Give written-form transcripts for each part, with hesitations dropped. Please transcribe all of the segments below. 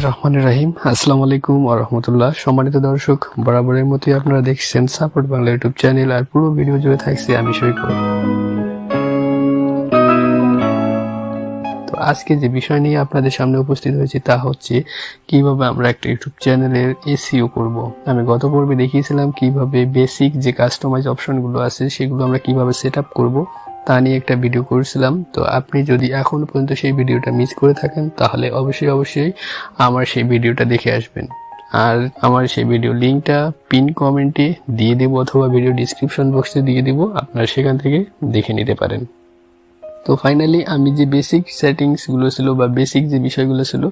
বিসমিল্লাহিররহমানিররহিম। আসসালামু আলাইকুম ওয়া রাহমাতুল্লাহ। সম্মানিত দর্শক, বরাবরের মতোই আপনারা দেখছেন সাপোর্ট বাংলা ইউটিউব চ্যানেল, আর পুরো ভিডিও জুড়ে থাকছি আমি সৈকত। তো আজকে যে বিষয় নিয়ে আপনাদের সামনে উপস্থিত হয়েছি তা হচ্ছে কিভাবে আমরা একটা ইউটিউব চ্যানেলের এসইও করব। আমি গত পর্বে দেখিয়েছিলাম কিভাবে বেসিক যে কাস্টমাইজ অপশনগুলো আছে সেগুলো আমরা কিভাবে সেটআপ করব তা নিয়ে একটা ভিডিও করেছিলাম। তো আপনি যদি এখনো পর্যন্ত সেই ভিডিওটা মিস করে থাকেন তাহলে অবশ্যই আমার সেই ভিডিওটা দেখে আসবেন। আর আমার সেই ভিডিও লিঙ্কটা পিন কমেন্টে দিয়ে দেবো অথবা ভিডিও ডিসক্রিপশন বক্সে দিয়ে দেবো, আপনারা সেখান থেকে দেখে নিতে পারেন। তো ফাইনালি আমি যে বেসিক সেটিংস গুলো ছিল বা বেসিক যে বিষয়গুলো ছিল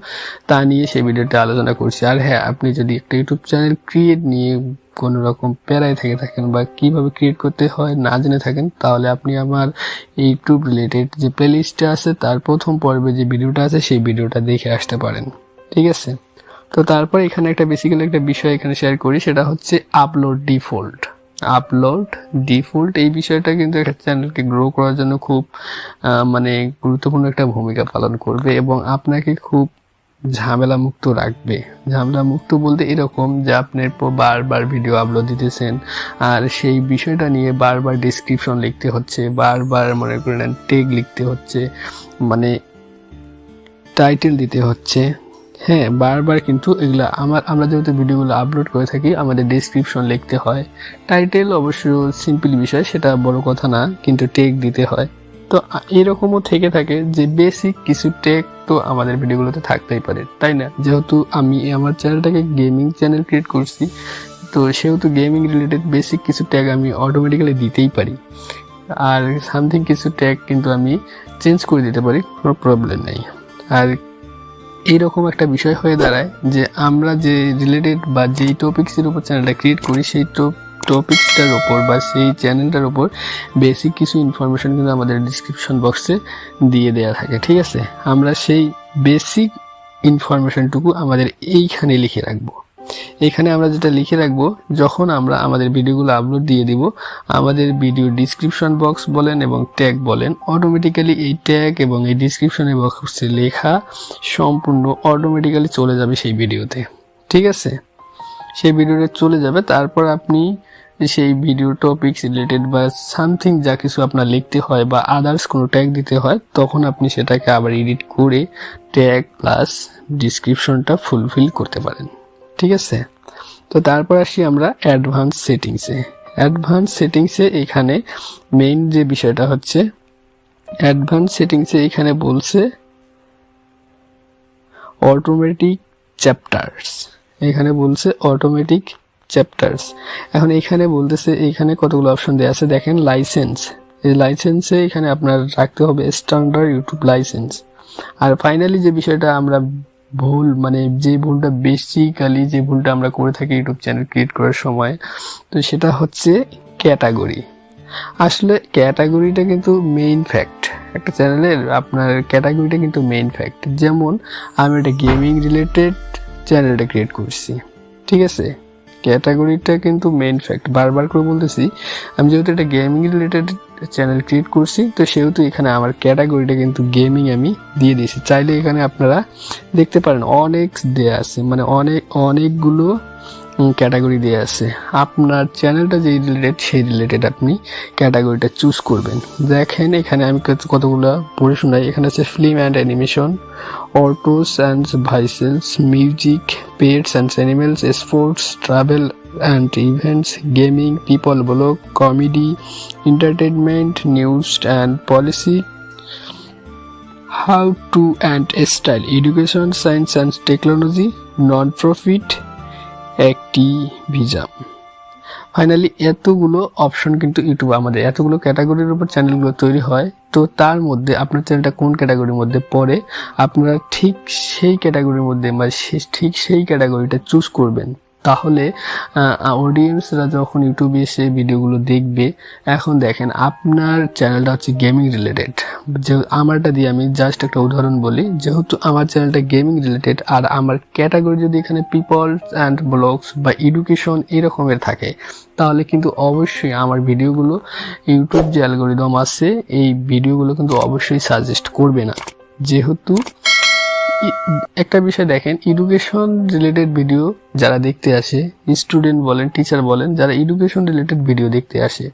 তা নিয়ে সেই ভিডিওটা আলোচনা করছি। আর হ্যাঁ, আপনি যদি একটা ইউটিউব চ্যানেল ক্রিয়েট নিয়ে কোনো রকম প্যারায় থেকে থাকেন বা কিভাবে ক্রিয়েট করতে হয় না জেনে থাকেন, তাহলে আপনি আমার ইউটিউব রিলেটেড যে প্লেলিস্টটা আছে তার প্রথম পর্বে যে ভিডিওটা আছে সেই ভিডিওটা দেখে আসতে পারেন, ঠিক আছে? তো তারপর এখানে একটা বেসিক্যালি একটা বিষয় এখানে শেয়ার করি, সেটা হচ্ছে আপলোড ডিফল্ট। এই বিষয়টা কিন্তু একটা চ্যানেলকে গ্রো করার জন্য খুব গুরুত্বপূর্ণ একটা ভূমিকা পালন করবে এবং আপনাকে খুব ঝামেলা মুক্ত রাখবে। ঝামেলা মুক্ত বলতে এরকম যে আপনি বারবার ভিডিও আপলোড দিতেছেন আর সেই বিষয়টা নিয়ে বারবার ডেসক্রিপশন লিখতে হচ্ছে, বারবার মনে করেন ট্যাগ লিখতে হচ্ছে, মানে টাইটেল দিতে হচ্ছে। হ্যাঁ, বারবার কিন্তু এগুলা আমরা যেহেতু ভিডিওগুলো আপলোড করে থাকি আমাদের ডেসক্রিপশন লিখতে হয়। টাইটেল অবশ্য সিম্পল বিষয়, সেটা বড় কথা না, কিন্তু ট্যাগ দিতে হয়। তো এরকমও থেকে থাকে যে বেসিক কিছু ট্যাগ তো আমাদের ভিডিওগুলোতে থাকতেই পারে, তাই না? যেহেতু আমি আমার চ্যানেলটাকে গেমিং চ্যানেল ক্রিয়েট করছি, তো সেহেতু গেমিং রিলেটেড বেসিক কিছু ট্যাগ আমি অটোমেটিক্যালি দিতেই পারি। আর সামথিং কিছু ট্যাগ কিন্তু আমি চেঞ্জ করে দিতে পারি, কোনো প্রবলেম নেই। আর এইরকম একটা বিষয় হয়ে দাঁড়ায় যে আমরা যে রিলেটেড বা যেই টপিক্সের উপর চ্যানেলটা ক্রিয়েট করি সেই টপিক্সটার উপর বা সেই চ্যানেলটার উপর বেসিক কিছু ইনফরমেশন কিন্তু আমাদের ডিসক্রিপশন বক্সে দিয়ে দেওয়া থাকে, ঠিক আছে? আমরা সেই বেসিক ইনফরমেশনটুকু আমাদের এইখানে লিখে রাখবো। এখানে আমরা যেটা লিখে রাখবো, যখন আমরা আমাদের ভিডিওগুলো আপলোড দিয়ে দিব, আমাদের ভিডিও ডিসক্রিপশন বক্স বলেন এবং ট্যাগ বলেন, অটোমেটিক্যালি এই ট্যাগ এবং এই ডিসক্রিপশনের বক্সে লেখা সম্পূর্ণ অটোমেটিক্যালি চলে যাবে সেই ভিডিওতে, ঠিক আছে? সেই ভিডিওতে চলে যাবে। তারপর আপনি সেই ভিডিও টপিক্স রিলেটেড বা সামথিং যা কিছু আপনার লিখতে হয় বা আদার্স কোনো ট্যাগ দিতে হয়, তখন আপনি সেটাকে আবার এডিট করে ট্যাগ প্লাস ডিসক্রিপশনটা ফুলফিল করতে পারেন, ঠিক আছে? তো তারপর আসি আমরা অ্যাডভান্স সেটিংসে। এখানে মেইন যে বিষয়টা হচ্ছে অ্যাডভান্স সেটিংসে এখানে বলছে অটোমেটিক চ্যাপ্টার্স। এখন এখানে বলতেছে, এখানে কতগুলো অপশন দেওয়া আছে দেখেন। লাইসেন্স, এই লাইসেন্সে এখানে আপনার রাখতে হবে স্ট্যান্ডার্ড ইউটিউব লাইসেন্স। আর ফাইনালি যে বিষয়টা আমরা যে ভুলটা আমরা করে থাকি ইউটিউব চ্যানেল ক্রিয়েট করার সময়, তো সেটা হচ্ছে ক্যাটাগরি। আসলে ক্যাটাগরিটা কিন্তু মেইন ফ্যাক্ট একটা চ্যানেলের, আপনার ক্যাটাগরিটা কিন্তু মেইন ফ্যাক্ট। যেমন আমি একটা গেমিং রিলেটেড চ্যানেলটা ক্রিয়েট করছি, ঠিক আছে? ক্যাটাগরিটা কিন্তু মেইন ফ্যাক্ট, বারবার করে বলতেছি। আমি যেহেতু একটা গেমিং রিলেটেড চ্যানেল ক্রিয়েট করছি, তো সেহেতু এখানে আমার ক্যাটাগরিটা কিন্তু গেমিং আমি দিয়ে দিয়েছি। চাইলে এখানে আপনারা দেখতে পারেন অনেক দেয়া আছে, মানে অনেকগুলো ক্যাটাগরি দেয়া আছে। আপনার চ্যানেলটা যে রিলেটেড সেই রিলেটেড আপনি ক্যাটাগরিটা চুজ করবেন। দেখেন এখানে আমি কতগুলো পড়ে শোনাই। এখানে আছে film and animation, autos and voices, music, pets and animals, sports, travel and events, gaming, people blog, comedy, entertainment, news and policy, how to and style, education, science and technology, non-profit, activism। Finally এতগুলো option কিন্তু YouTube আমাদের এতগুলো ক্যাটাগরির উপর চ্যানেলগুলো তৈরি হয়। তো তার মধ্যে আপনার চ্যানেলটা কোন ক্যাটাগরির মধ্যে পড়ে, আপনারা ঠিক সেই ক্যাটাগরির মধ্যে বা ঠিক সেই ক্যাটাগরিটা চুজ করবেন। তাহলে অডিয়েন্সরা যখন ইউটিউবে এসে ভিডিওগুলো দেখবে, এখন দেখেন আপনার চ্যানেলটা হচ্ছে গেমিং রিলেটেড, যে আমারটা দিয়ে আমি জাস্ট একটা উদাহরণ বলি। যেহেতু আমার চ্যানেলটা গেমিং রিলেটেড আর আমার ক্যাটাগরি যদি এখানে পিপল অ্যান্ড ব্লগস বা এডুকেশন এরকমের থাকে, তাহলে কিন্তু অবশ্যই আমার ভিডিওগুলো ইউটিউব যে অ্যালগরিদম আছে এই ভিডিওগুলো কিন্তু অবশ্যই সাজেস্ট করবে না। যেহেতু একটা বিষয় দেখেন, এডুকেশন রিলেটেড ভিডিও যারা দেখতে আসে, স্টুডেন্ট বলেন, টিচার বলেন, যারা এডুকেশন রিলেটেড ভিডিও দেখতে আসে,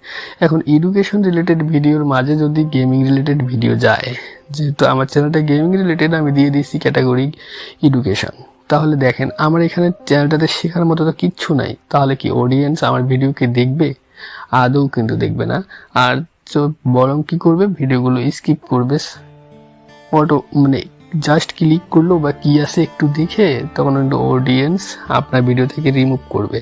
এখন এডুকেশন রিলেটেড ভিডিওর মাঝে যদি গেমিং রিলেটেড ভিডিও যায়, যেহেতু আমার চ্যানেলটা গেমিং রিলেটেড, আমি দিয়ে দিচ্ছি ক্যাটাগরি এডুকেশন, তাহলে দেখেন আমার এখানে চ্যানেলটাতে শেখার মতো তো কিচ্ছু নাই, তাহলে কি অডিয়েন্স আমার ভিডিওকে দেখবে? আদৌ কিন্তু দেখবে না। আর বরং কি করবে, ভিডিওগুলো স্কিপ করবে, অটো মানে জাস্ট ক্লিক করলো বা কি আছে একটু দেখে তখন কিন্তু অডিয়েন্স আপনার ভিডিও থেকে রিমুভ করবে।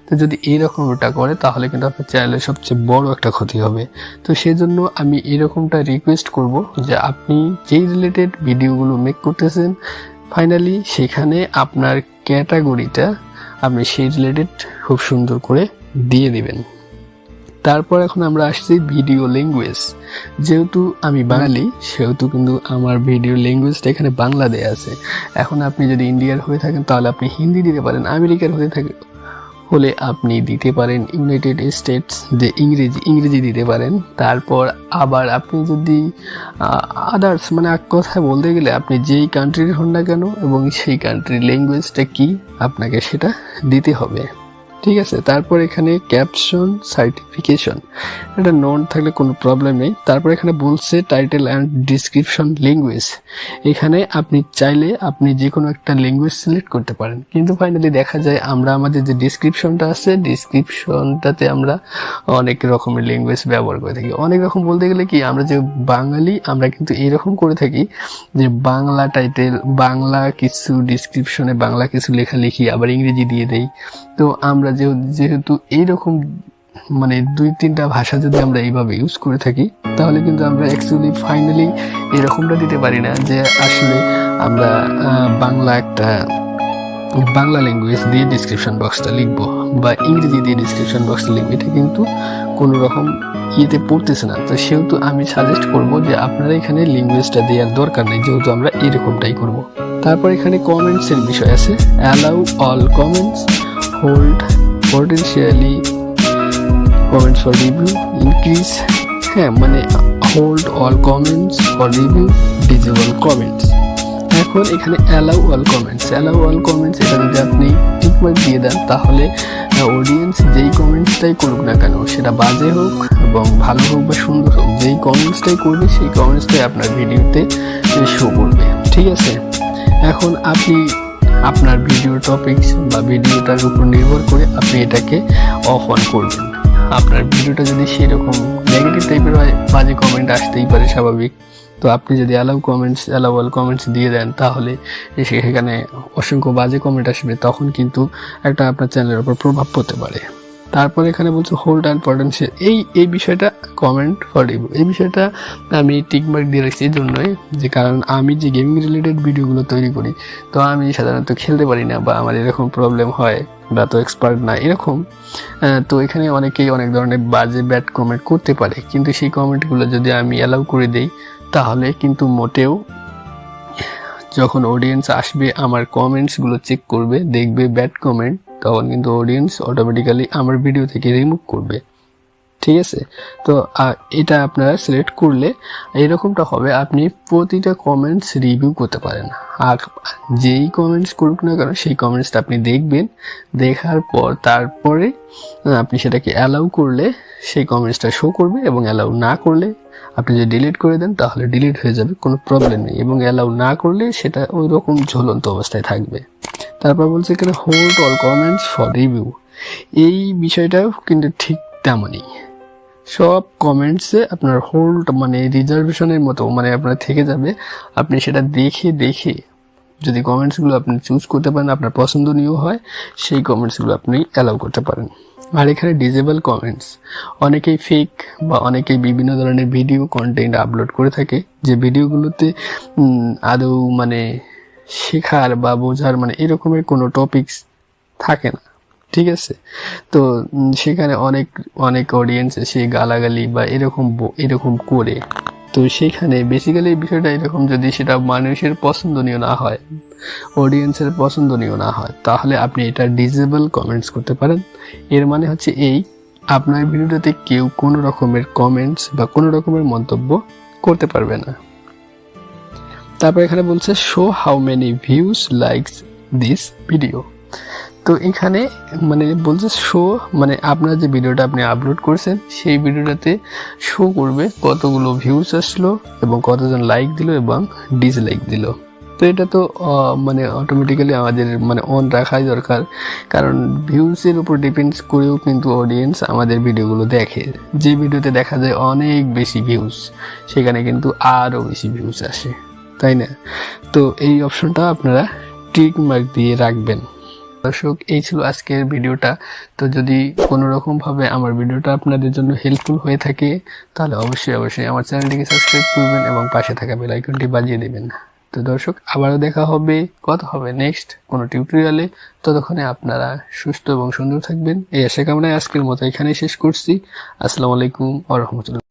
তো যদি এইরকমটা করে তাহলে কিন্তু আপনার চ্যানেলের সবচেয়ে বড় একটা ক্ষতি হবে। তো সেজন্য আমি এরকমটা রিকোয়েস্ট করব যে আপনি যেই রিলেটেড ভিডিওগুলো মেক করতেছেন, ফাইনালি সেখানে আপনার ক্যাটাগরিটা আপনি সেই রিলেটেড খুব সুন্দর করে দিয়ে দিবেন। তারপর এখন আমরা আসছি ভিডিও ল্যাঙ্গুয়েজ। যেহেতু আমি বাঙালি সেহেতু কিন্তু আমার ভিডিও ল্যাঙ্গুয়েজটা এখানে বাংলা দেয়া আছে। এখন আপনি যদি ইন্ডিয়ার হয়ে থাকেন তাহলে আপনি হিন্দি দিতে পারেন, আমেরিকার হলে আপনি দিতে পারেন ইউনাইটেড স্টেটস যে ইংরেজি দিতে পারেন। তারপর আবার আপনি যদি আদার্স মানে এক কথায় বলতে গেলে আপনি যেই কান্ট্রির হন না কেন এবং সেই কান্ট্রির ল্যাঙ্গুয়েজটা কি আপনাকে সেটা দিতে হবে, ঠিক আছে। তারপর এখানে ক্যাপশন সার্টিফিকেশন, এটা নন থাকলে কোনো প্রবলেম নেই। তারপর এখানে বলছে টাইটেল অ্যান্ড ডিসক্রিপশন ল্যাঙ্গুয়েজ, এখানে আপনি চাইলে আপনি যে কোনো একটা ল্যাঙ্গুয়েজ সিলেক্ট করতে পারেন, কিন্তু ফাইনালি দেখা যায় আমরা আমাদের যে ডিসক্রিপশনটা আছে ডিসক্রিপশনটাতে আমরা অনেক রকমের ল্যাঙ্গুয়েজ ব্যবহার করে থাকি। অনেক রকম বলতে গেলে কি, আমরা যে বাঙালি আমরা কিন্তু এরকম করে থাকি যে বাংলা টাইটেল, বাংলা কিছু ডিসক্রিপশনে বাংলা কিছু লেখালেখি আবার ইংরেজি দিয়ে দেই। তো আমরা যেহেতু এইরকম মানে 2-3টা ভাষা যদি আমরা এইভাবে ইউজ করে থাকি তাহলে কিন্তু আমরা অ্যাকচুয়ালি ফাইনালি এরকমটা দিতে পারি না যে আসলে আমরা বাংলা ল্যাঙ্গুয়েজ দিয়ে ডিসক্রিপশন বক্সটা লিখবো বা ইংরেজি দিয়ে ডিসক্রিপশন বক্সটা লিখবো, এটা কিন্তু কোনো রকম ইয়েতে পড়তেছে না। তো সেহেতু আমি সাজেস্ট করব যে আপনারা এখানে ল্যাঙ্গুয়েজটা দেওয়ার দরকার নেই, যেহেতু আমরা এরকমটাই করব। তারপর এখানে কমেন্টসের বিষয় আছে, allow all comments, hold potentially comments for review, increase মানে hold all comments for review, disable comments. এখন এখানে অ্যালাউ অল কমেন্টস এটা যদি আপনি টিকমার্ক দিয়ে দেন তাহলে অডিয়েন্স যেই কমেন্টসটাই করুক না কেন, সেটা বাজে হোক এবং ভালো হোক বা সুন্দর হোক, যেই কমেন্টসটাই করবে সেই কমেন্টসটাই আপনার ভিডিওতে শো করবে, ঠিক আছে। এখন আপনি আপনার ভিডিও টপিকস বা ভিডিওটার উপর নির্ভর করে আপনি এটাকে অফ অন করবেন। আপনার ভিডিওটা যদি সেরকম নেগেটিভ টাইপের হয়, বাজে কমেন্ট আসতেই পারে স্বাভাবিক, তো আপনি যদি অ্যালাউ অল কমেন্টস দিয়ে দেন তাহলে সেখানে অসংখ্য বাজে কমেন্ট আসবে, তখন কিন্তু একটা আপনার চ্যানেলের উপর প্রভাব পড়তে পারে। তারপর এখানে বলছে হোল্ড অ্যান্ড পটেনশিয়াল, এই বিষয়টা কমেন্ট ফর রিভিউ, এই বিষয়টা আমি টিকমার্ক দিয়ে রাখছি এই জন্যই যে কারণ আমি যে গেমিং রিলেটেড ভিডিওগুলো তৈরি করি তো আমি সাধারণত খেলতে পারি না বা আমার এরকম প্রবলেম হয় বা তো এক্সপার্ট না এরকম, তো এখানে অনেকেই অনেক ধরনের বাজে ব্যাড কমেন্ট করতে পারে, কিন্তু সেই কমেন্টগুলো যদি আমি অ্যালাউ করে দিই তাহলে কিন্তু মোটেও যখন অডিয়েন্স আসবে আমার কমেন্টসগুলো চেক করবে, দেখবে ব্যাড কমেন্ট, তখন কিন্তু অডিয়েন্স অটোমেটিক্যালি আমার ভিডিও থেকে রিমুভ করবে, ঠিক আছে। তো এটা আপনারা সিলেক্ট করলে এরকমটা হবে, আপনি প্রতিটা কমেন্টস রিভিউ করতে পারেন, আর যেই কমেন্টস করুক না কেন সেই কমেন্টসটা আপনি দেখবেন, দেখার পর তারপরে আপনি সেটাকে অ্যালাউ করলে সেই কমেন্টসটা শো করবে এবং অ্যালাউ না করলে আপনি যদি ডিলিট করে দেন তাহলে ডিলিট হয়ে যাবে, কোনো প্রবলেম নেই, এবং অ্যালাউ না করলে সেটা ওই রকম ঝুলন্ত অবস্থায় থাকবে। তারপর বলছে এখানে hold all comments for review, এই বিষয়টাও কিন্তু ঠিক তেমনই, সব কমেন্টসে আপনার হোল্ড মানে রিজার্ভেশনের মতো মানে আপনার থেকে যাবে, আপনি সেটা দেখে যদি কমেন্টসগুলো আপনি চুজ করতে পারেন আপনার পছন্দনীয় হয় সেই কমেন্টসগুলো আপনি অ্যালাউ করতে পারেন। আর এখানে ডিজেবল কমেন্টস, অনেকেই ফেক বা অনেকেই বিভিন্ন ধরনের ভিডিও কন্টেন্ট আপলোড করে থাকে যে ভিডিওগুলোতে আদৌ মানে শেখার বা বোঝার মানে এরকমের কোনো টপিকস থাকে না, ঠিক আছে। তো সেখানে অনেক অডিয়েন্স এসে গালাগালি বা এরকম করে, তো সেখানে বেসিক্যালি বিষয়টা এরকম, যদি সেটা মানুষের পছন্দনীয় না হয়, অডিয়েন্সের পছন্দনীয় না হয়, তাহলে আপনি এটা ডিজেবল কমেন্টস করতে পারেন। এর মানে হচ্ছে আপনার ভিডিওতে কেউ কোনো রকমের কমেন্টস বা কোনো রকমের মন্তব্য করতে পারবে না। তারপর এখানে বলছে show how many views likes this video. তো এখানে মানে বলছে শো মানে আপনার যে ভিডিওটা আপনি আপলোড করছেন সেই ভিডিওটাতে শো করবে কতগুলো ভিউজ আসলো এবং কতজন লাইক দিল এবং ডিসলাইক দিল। তো এটা তো মানে অটোমেটিক্যালি আমাদের মানে অন রাখাই দরকার, কারণ ভিউজের উপর ডিপেন্ডস করেও কিন্তু অডিয়েন্স আমাদের ভিডিওগুলো দেখে। যে ভিডিওতে দেখা যায় অনেক বেশি ভিউজ সেখানে কিন্তু আরও বেশি ভিউজ আসে, তাই না? তো এই অপশনটা আপনারা টিক মার্ক দিয়ে রাখবেন। দর্শক, এই ছিল আজকের ভিডিওটা। তো যদি কোনো রকমভাবে আমার ভিডিওটা আপনাদের জন্য হেল্পফুল হয়ে থাকে তাহলে অবশ্যই আমার চ্যানেলটিকে সাবস্ক্রাইব করবেন এবং পাশে থাকা বেল আইকনটি বাজিয়ে দেবেন। তো দর্শক, আবারও দেখা হবে, কথা হবে নেক্সট কোনো টিউটোরিয়ালে। ততক্ষণে আপনারা সুস্থ এবং সুন্দর থাকবেন এই আশা কামনায় আজকের মতো এখানেই শেষ করছি। আসসালামু আলাইকুম ওয়া রাহমাতুল্লাহ।